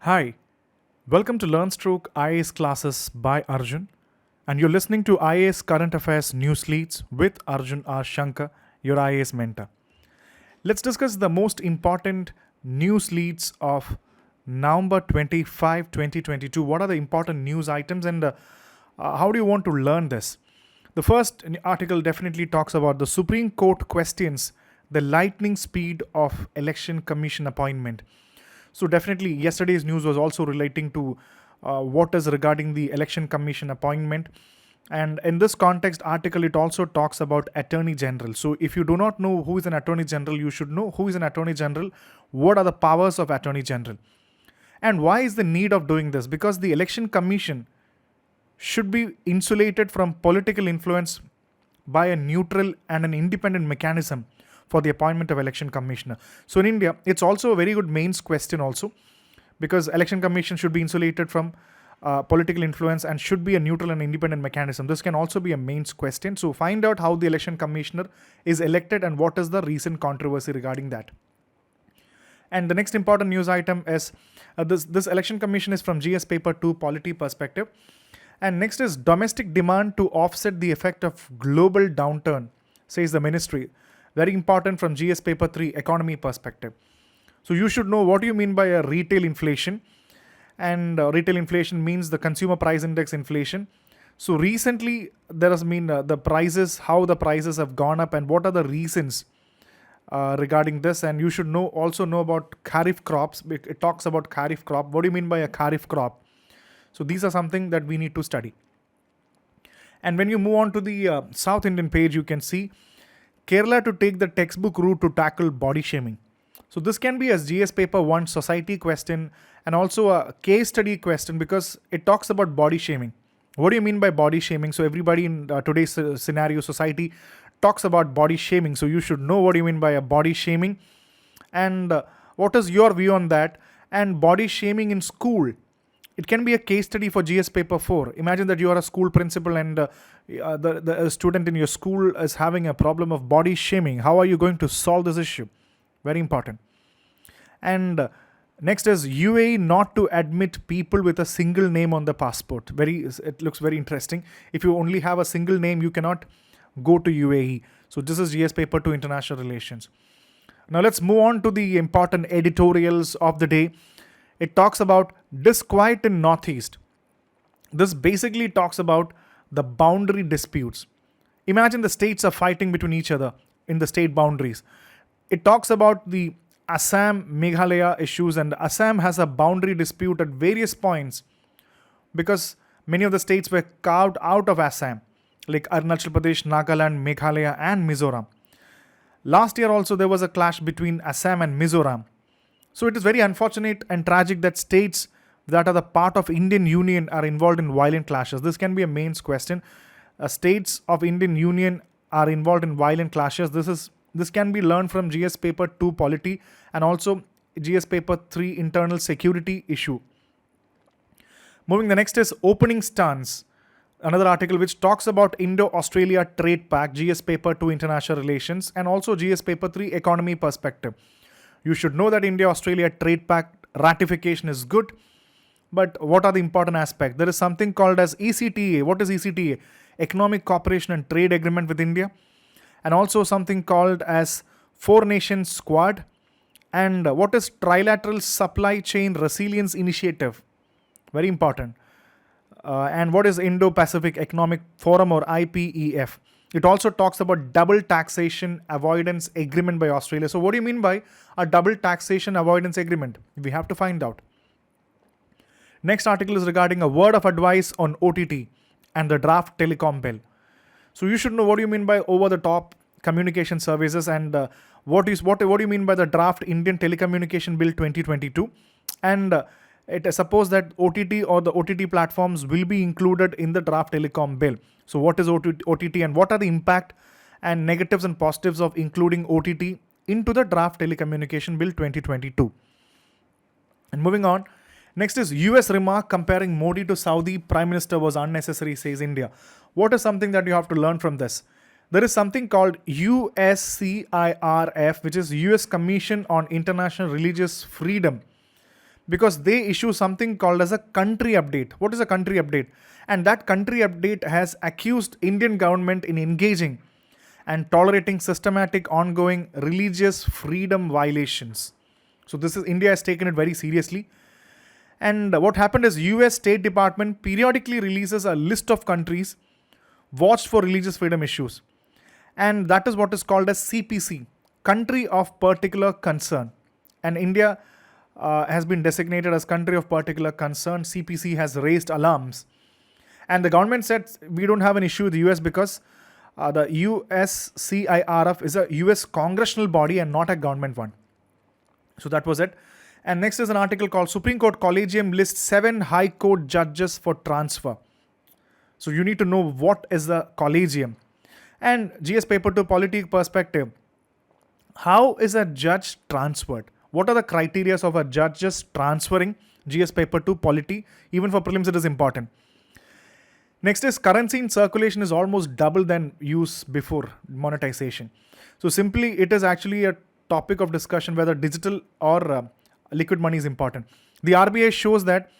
Hi, welcome to LearnStroke IAS classes by Arjun, and you're listening to IAS Current Affairs News Leads with Arjun R Shankar, your IAS mentor. Let's discuss the most important news leads of November 25, 2022. What are the important news items and how do you want to learn this? The first article definitely talks about the Supreme Court questions the lightning speed of Election Commission appointment. So definitely yesterday's news was also relating to what is regarding the Election Commission appointment. And in this context article, it also talks about Attorney General. So if you do not know who is an Attorney General, you should know who is an Attorney General, what are the powers of Attorney General. And why is the need of doing this? Because the Election Commission should be insulated from political influence by a neutral and an independent mechanism for the appointment of election commissioner. So in India, it's also a very good mains question also, because election commission should be insulated from political influence and should be a neutral and independent mechanism. This can also be a mains question. So find out how the election commissioner is elected and what is the recent controversy regarding that. And the next important news item is this election commission is from GS paper 2 polity perspective. And next is domestic demand to offset the effect of global downturn, says the ministry. Very important from GS paper 3 economy perspective. So you should know what do you mean by a retail inflation. And retail inflation means the consumer price index inflation. So recently there has been the prices, how the prices have gone up and what are the reasons regarding this. And you should also know about kharif crops. It talks about kharif crop. What do you mean by a kharif crop? So these are something that we need to study. And when you move on to the South Indian page, you can see Kerala to take the textbook route to tackle body shaming. So this can be as GS paper 1 society question and also a case study question because it talks about body shaming. What do you mean by body shaming? So everybody in today's scenario society talks about body shaming. So you should know what you mean by a body shaming and what is your view on that. And body shaming in school. It can be a case study for GS paper 4. Imagine that you are a school principal and the student in your school is having a problem of body shaming. How are you going to solve this issue? Very important. And next is UAE not to admit people with a single name on the passport. It looks very interesting. If you only have a single name, you cannot go to UAE. So this is GS paper 2 international relations. Now let's move on to the important editorials of the day. It talks about disquiet in Northeast. This basically talks about the boundary disputes. Imagine the states are fighting between each other in the state boundaries. It talks about the Assam, Meghalaya issues, and Assam has a boundary dispute at various points because many of the states were carved out of Assam, like Arunachal Pradesh, Nagaland, Meghalaya, and Mizoram. Last year also there was a clash between Assam and Mizoram. So it is very unfortunate and tragic that states that are the part of Indian Union are involved in violent clashes. This can be a mains question. States of Indian Union are involved in violent clashes. This can be learned from GS paper 2 polity and also GS paper 3 internal security issue. Moving the next is opening stance. Another article which talks about Indo-Australia Trade Pact, GS paper 2 international relations and also GS paper 3 economy perspective. You should know that India-Australia Trade Pact ratification is good. But what are the important aspects? There is something called as ECTA. What is ECTA? Economic Cooperation and Trade Agreement with India. And also something called as Four Nations Squad. And what is Trilateral Supply Chain Resilience Initiative? Very important. And what is Indo-Pacific Economic Forum or IPEF? It also talks about double taxation avoidance agreement by Australia. So what do you mean by a double taxation avoidance agreement? We have to find out. Next article is regarding a word of advice on OTT and the draft Telecom Bill. So you should know what do you mean by over-the-top communication services and what do you mean by the draft Indian Telecommunication Bill 2022. And it suppose that OTT or the OTT platforms will be included in the draft Telecom Bill. So what is OTT and what are the impact and negatives and positives of including OTT into the draft Telecommunication Bill 2022. And moving on, next is US remark comparing Modi to Saudi Prime Minister was unnecessary, says India. What is something that you have to learn from this? There is something called USCIRF, which is US Commission on International Religious Freedom. because they issue something called as a country update. What is a country update? And that country update has accused Indian government in engaging and tolerating systematic ongoing religious freedom violations. So this is India has taken it very seriously. And what happened is US State Department periodically releases a list of countries watched for religious freedom issues. And that is what is called as CPC, country of particular concern. And India has been designated as country of particular concern. CPC has raised alarms. And the government said we don't have an issue with the US because the USCIRF is a US congressional body and not a government one. So that was it. And next is an article called Supreme Court Collegium lists 7 High Court judges for transfer. So you need to know what is the Collegium. And GS Paper 2 Polity Perspective. How is a judge transferred? What are the criteria of a judge just transferring? GS Paper 2 Polity. Even for prelims it is important. Next is currency in circulation is almost double than use before monetization. So simply it is actually a topic of discussion whether digital or liquid money is important. The RBI shows that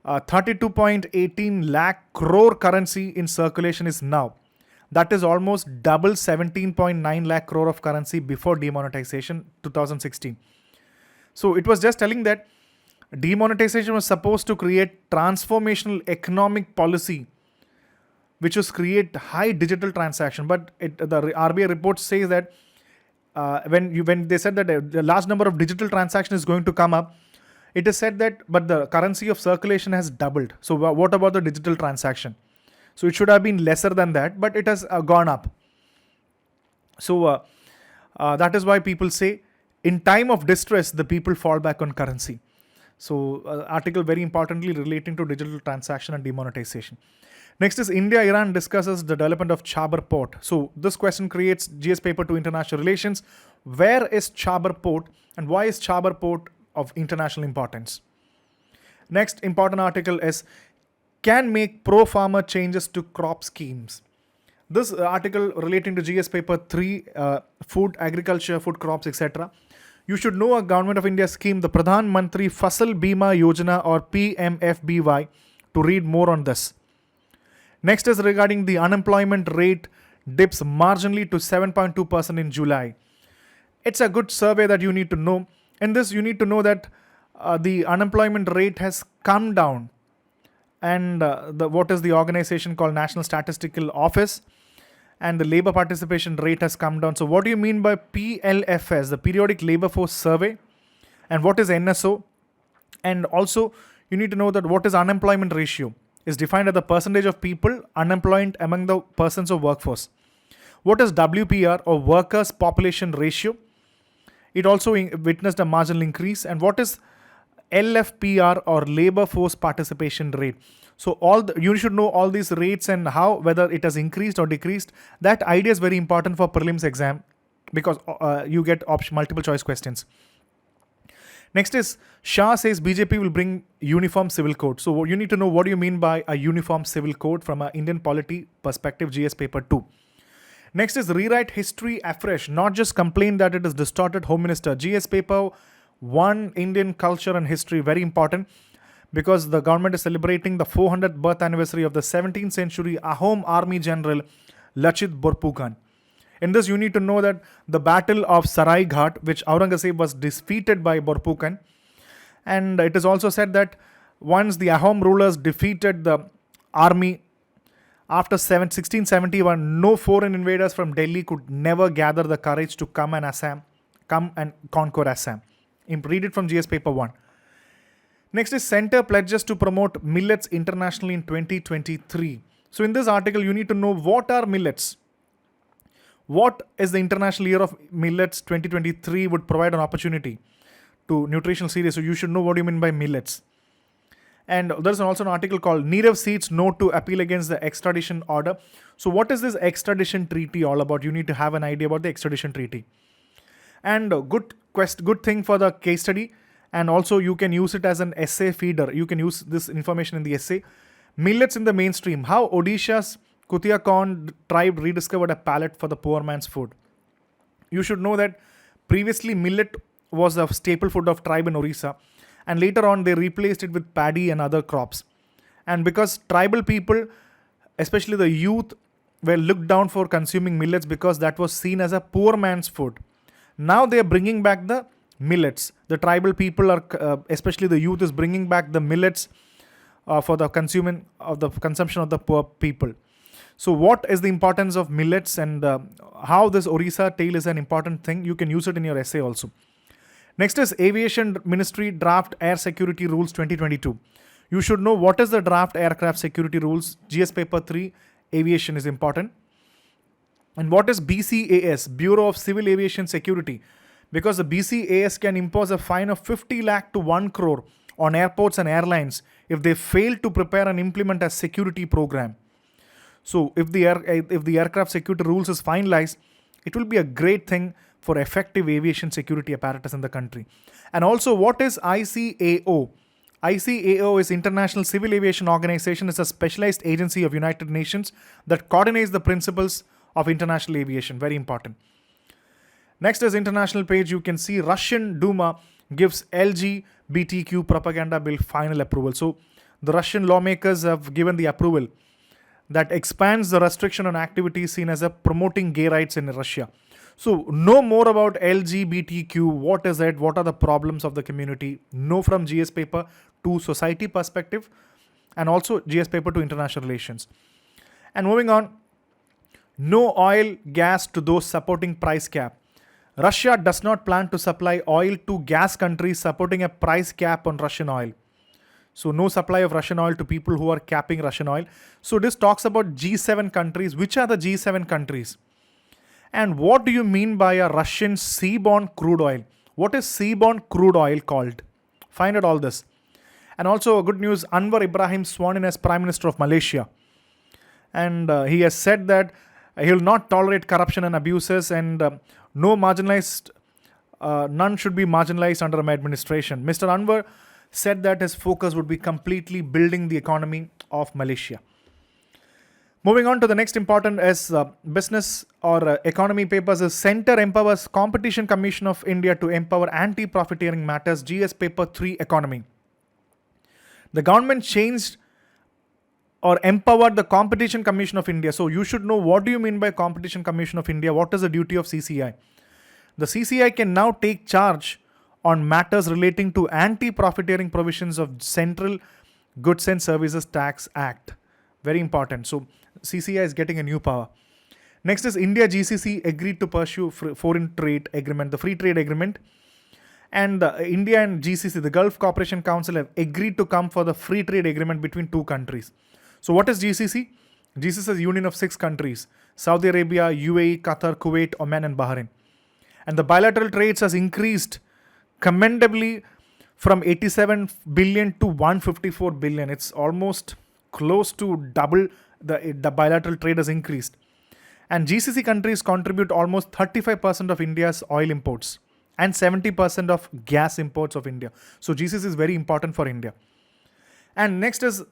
32.18 lakh crore currency in circulation is now. That is almost double 17.9 lakh crore of currency before demonetization 2016. So it was just telling that demonetization was supposed to create transformational economic policy which was create high digital transaction. But the RBI report says that when they said that the large number of digital transaction is going to come up, it is said that but the currency of circulation has doubled. So what about the digital transaction? So it should have been lesser than that, but it has gone up. So that is why people say in time of distress, the people fall back on currency. So article very importantly relating to digital transaction and demonetization. Next is India-Iran discusses the development of Chabar Port. So this question creates GS Paper 2 International Relations. Where is Chabar Port and why is Chabar Port of international importance? Next important article is can make pro-farmer changes to crop schemes. This article relating to GS Paper 3, food, agriculture, food crops, etc. You should know a Government of India scheme, the Pradhan Mantri Fasal Bima Yojana or PMFBY, to read more on this. Next is regarding the unemployment rate dips marginally to 7.2% in July. It's a good survey that you need to know. In this, you need to know that the unemployment rate has come down. And what is the organization called National Statistical Office, and the labor participation rate has come down. So what do you mean by PLFS, the Periodic Labor Force Survey, and what is NSO? And also you need to know that what is unemployment ratio is defined as the percentage of people unemployed among the persons of workforce. What is WPR or workers population ratio? It also witnessed a marginal increase. And what is LFPR or labor force participation rate? So you should know all these rates and how, whether it has increased or decreased. That idea is very important for prelims exam because you get multiple choice questions. Next is Shah says BJP will bring uniform civil code. So you need to know what do you mean by a uniform civil code from an Indian polity perspective, GS Paper 2. Next is rewrite history afresh, not just complain that it is distorted. Home Minister, GS Paper 1, Indian culture and history, very important because the government is celebrating the 400th birth anniversary of the 17th century Ahom army general Lachit Borphukan. In this, you need to know that the Battle of Sarai Ghat, which Aurangzeb was defeated by Borphukan, and it is also said that once the Ahom rulers defeated the army after 1671, no foreign invaders from Delhi could never gather the courage to come and conquer Assam. Read it from GS Paper 1. Next is Center pledges to promote millets internationally in 2023. So in this article, you need to know what are millets. What is the International Year of Millets 2023 would provide an opportunity to nutritional series. So you should know what you mean by millets. And there's also an article called Nirav Seats Note to Appeal Against the Extradition Order. So what is this extradition treaty all about? You need to have an idea about the extradition treaty. And good thing for the case study. And also you can use it as an essay feeder. You can use this information in the essay. Millets in the mainstream. How Odisha's Kutiakorn tribe rediscovered a palette for the poor man's food. You should know that previously millet was a staple food of tribe in Orissa. and later on they replaced it with paddy and other crops. And because tribal people, especially the youth, were looked down for consuming millets because that was seen as a poor man's food. Now they are bringing back the millets. The tribal people are, especially the youth, is bringing back the millets for the consumption of the poor people. So what is the importance of millets and how this Orissa tale is an important thing? You can use it in your essay also. Next is Aviation Ministry Draft Air Security Rules 2022. You should know what is the Draft Aircraft Security Rules. GS Paper 3 Aviation is important. And what is BCAS, Bureau of Civil Aviation Security? Because the BCAS can impose a fine of 50 lakh to 1 crore on airports and airlines if they fail to prepare and implement a security program. So if the aircraft security rules is finalized, it will be a great thing for effective aviation security apparatus in the country. And also, what is ICAO? ICAO is International Civil Aviation Organization. It's a specialized agency of United Nations that coordinates the principles of international aviation. Very important. Next is international page. You can see Russian Duma gives LGBTQ propaganda bill final approval. So the Russian lawmakers have given the approval that expands the restriction on activities seen as a promoting gay rights in Russia. So know more about LGBTQ. What is it? What are the problems of the community? Know from GS paper to society perspective, and also GS paper to international relations. And moving on, no oil, gas to those supporting price cap. Russia does not plan to supply oil to gas countries supporting a price cap on Russian oil. So no supply of Russian oil to people who are capping Russian oil. So this talks about G7 countries. Which are the G7 countries? And what do you mean by a Russian seaborne crude oil? What is seaborne crude oil called? Find out all this. And also good news, Anwar Ibrahim sworn in as Prime Minister of Malaysia. And he has said that he will not tolerate corruption and abuses, and none should be marginalized under my administration. Mr. Anwar said that his focus would be completely building the economy of Malaysia. Moving on to the next important is business or economy papers is Center empowers Competition Commission of India to empower anti-profiteering matters. GS paper 3 economy. The government changed or empowered the Competition Commission of India. So you should know what do you mean by Competition Commission of India? What is the duty of CCI? The CCI can now take charge on matters relating to anti-profiteering provisions of Central Goods and Services Tax Act. Very important. So CCI is getting a new power. Next is India GCC agreed to pursue foreign trade agreement, the free trade agreement. And India and GCC, the Gulf Cooperation Council, have agreed to come for the free trade agreement between two countries. So what is GCC? GCC is a union of 6 countries: Saudi Arabia, UAE, Qatar, Kuwait, Oman and Bahrain. And the bilateral trades has increased commendably from 87 billion to 154 billion. It's almost close to double the bilateral trade has increased. And GCC countries contribute almost 35% of India's oil imports and 70% of gas imports of India. So GCC is very important for India. And next is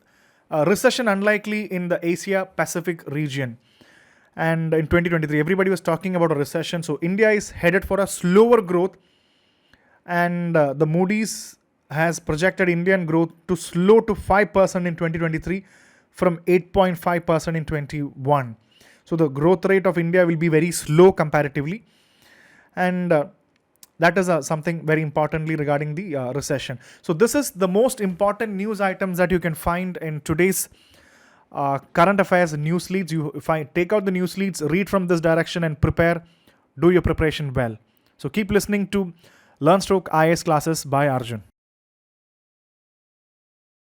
recession unlikely in the Asia Pacific region. And in 2023, everybody was talking about a recession. So India is headed for a slower growth. And the Moody's has projected Indian growth to slow to 5% in 2023 from 8.5% in 21. So the growth rate of India will be very slow comparatively. And that is something very importantly regarding the recession. So this is the most important news items that you can find in today's current affairs news leads. If I take out the news leads, read from this direction and prepare, do your preparation well. So keep listening to LearnStroke IAS classes by Arjun.